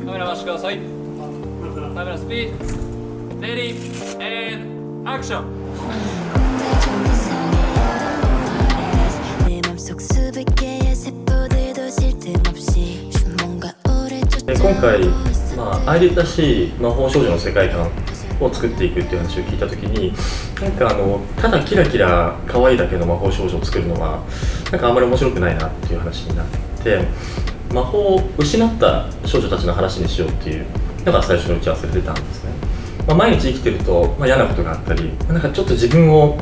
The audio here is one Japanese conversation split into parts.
カメラ回してください。カメラスピードレディーアクション。今回、アイリッタシー魔法少女の世界観を作っていくっていう話を聞いたときに、ただキラキラ可愛いだけの魔法少女を作るのはあんまり面白くないなっていう話になって、魔法を失った少女たちの話にしようっていうのが最初の打ち合わせで出たんですね。毎日生きてると、嫌なことがあったり、ちょっと自分を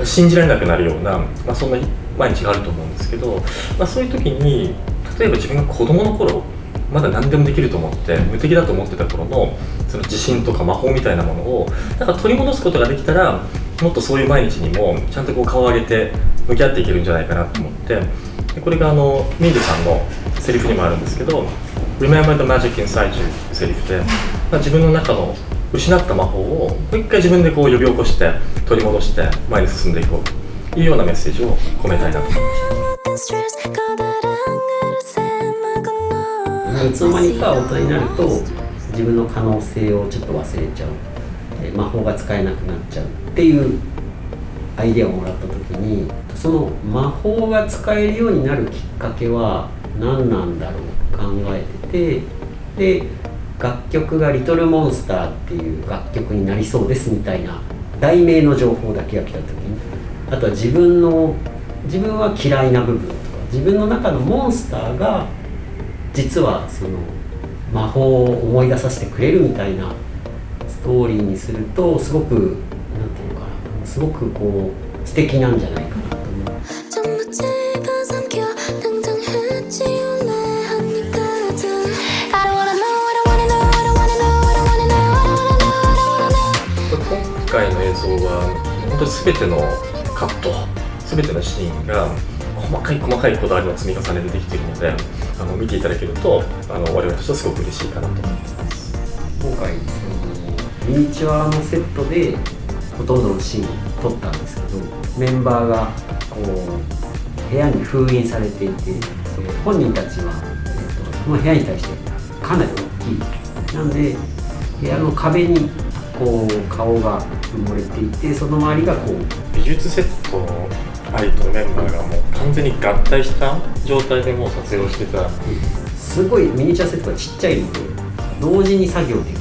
信じられなくなるような、そんな毎日があると思うんですけど、そういう時に例えば自分が子供の頃まだ何でもできると思って無敵だと思ってた頃のその自信とか魔法みたいなものを取り戻すことができたら、もっとそういう毎日にもちゃんと顔を上げて向き合っていけるんじゃないかなと思って、これがミールさんのセリフにもあるんですけど Remember the magic inside you というセリフで、自分の中の失った魔法をもう一回自分で呼び起こして取り戻して前に進んでいこうというようなメッセージを込めたいなと思いました。いつの間にか大人になると自分の可能性をちょっと忘れちゃう、魔法が使えなくなっちゃうっていうアイデアをもらった時に、その魔法が使えるようになるきっかけは何なんだろう考えてて、で楽曲が「リトルモンスター」っていう楽曲になりそうですみたいな題名の情報だけが来た時に、あとは自分は嫌いな部分とか自分の中のモンスターが実はその魔法を思い出させてくれるみたいなストーリーにすると、すごくなんていうのかな、すごく素敵なんじゃないかなと思う。今回の映像は本当に全てのカット、全てのシーンが細かいこだわりの積み重ねでできているので、見ていただけると我々としてはすごく嬉しいかなと思います。今回ミニチュアのセットでほとんどのシーンを撮ったんですけど、メンバーが部屋に封印されていて、本人たちは、その部屋に対してかなり大きいなんで、部屋の壁に顔が埋もれていて、その周りが美術セットのアイとメンバーがもう完全に合体した状態でもう撮影をしてた、すごいミニチュアセットがちっちゃいので同時に作業できる。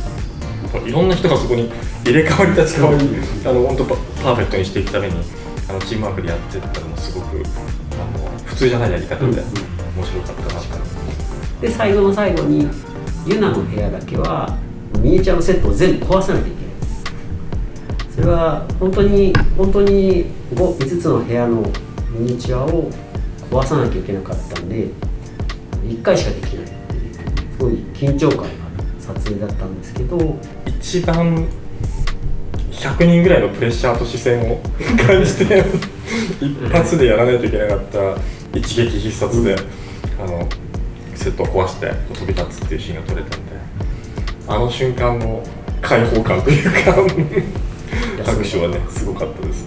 いろんな人がそこに入れ替わり立ち替わり本当パーフェクトにしていくためにチームワークでやっていったのもすごく普通じゃないやり方で面白かったなと思います。で最後の最後にユナの部屋だけはミニチュアのセットを全部壊さなきゃいけない。それは本当に5つの部屋のミニチュアを壊さなきゃいけなかったんで、1回しかできないっていうすごい緊張感がある撮影だったんですけど、一番100人ぐらいのプレッシャーと視線を感じて一発でやらないといけなかった一撃必殺で、セットを壊して飛び立つっていうシーンが撮れたんで、あの瞬間の解放感というか拍手はねすごかったです。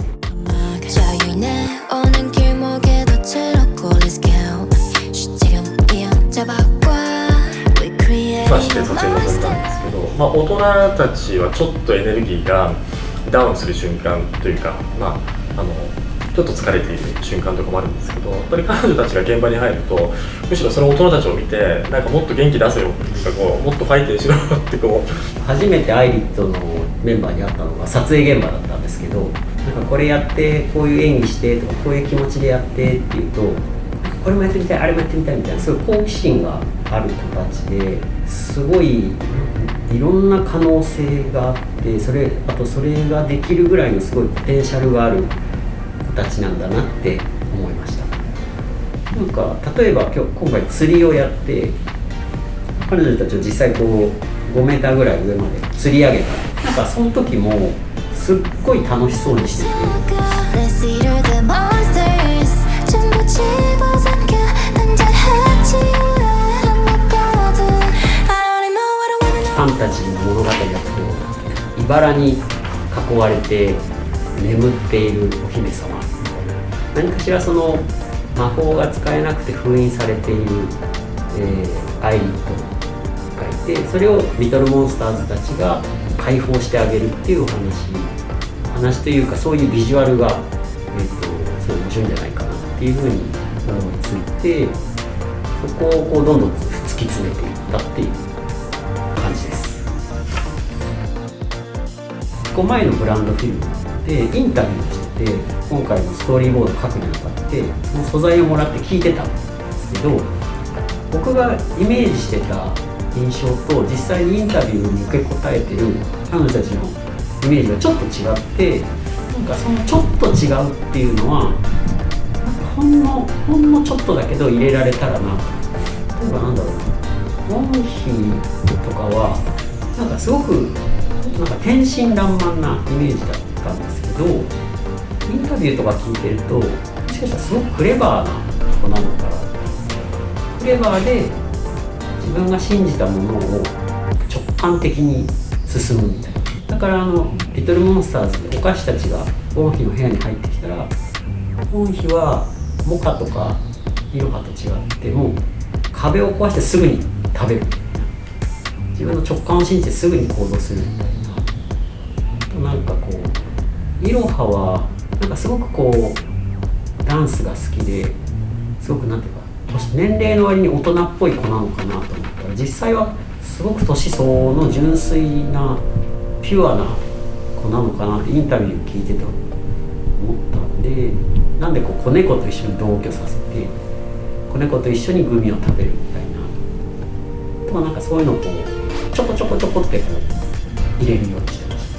して撮影に臨んだんですけど、大人たちはちょっとエネルギーがダウンする瞬間というか、ちょっと疲れている瞬間とかもあるんですけど、やっぱり彼女たちが現場に入るとむしろその大人たちを見てもっと元気出せよとかもっとファイテンしろって初めてアイリットのメンバーに会ったのが撮影現場だったんですけど、これやってこういう演技してとかこういう気持ちでやってっていうと、これもやってみたいあれもやってみたいみたいな、すごい好奇心がある子たちですごいいろんな可能性があって、それができるぐらいのすごいポテンシャルがある子たちなんだなって思いました。例えば今回釣りをやって、彼女たちを実際5メーターぐらい上まで釣り上げた、その時もすっごい楽しそうにしてて、ファンタジーの物語だと茨に囲われて眠っているお姫様、何かしらその魔法が使えなくて封印されている、アイリットがいでそれをリトルモンスターズたちが解放してあげるっていう話というか、そういうビジュアルが、すごい面白いんじゃないかなっていうふうに思いついて、そこをこうどんどん突き詰めていったっていう感じです。1個前のブランドフィルムでインタビューをしてて、今回のストーリーボード書くにあたってその素材をもらって聞いてたんですけど、僕がイメージしてた印象と実際にインタビューに受け答えてる彼女たちのイメージがちょっと違って、なんかそのちょっと違うっていうのはなんかほんのちょっとだけど入れられたらな。例えばなんだろうな、モンヒとかはなんかすごくなんか天真爛漫なイメージだったんですけど、インタビューとか聞いてるともしかしたらすごくクレバーな子なのかな。クレバーで自分が信じたものを直感的に進むみたいな。だからリトルモンスターズでお菓子たちがゴンヒの部屋に入ってきたら、ゴンヒはモカとかイロハと違っても壁を壊してすぐに食べるみたいな、自分の直感を信じてすぐに行動するみたいな。なんかこうイロハはなんかすごくこうダンスが好きですごくなんていうか年齢の割に大人っぽい子なのかなと思ったら、実際はすごく年相応の純粋なピュアな子なのかなってインタビュー聞いてて思ったんで、なんでこう子猫と一緒に同居させて子猫と一緒にグミを食べるみたいなとか、なんかそういうのをこうちょこちょこちょこってこう入れるようにしてました。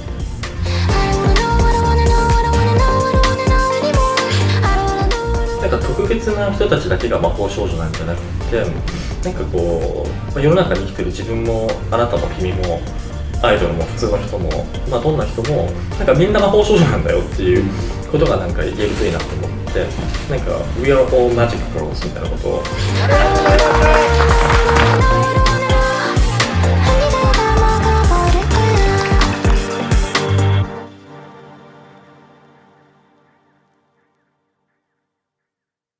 なんか特別な人たちだけが魔法少女なんじゃなくて、なんかこう世の中に生きてる自分もあなたも君もアイドルも普通の人も、どんな人もなんかみんな魔法少女なんだよっていうことがなんか言えるといいなと思って、なんか We are all magic girls みたいなことを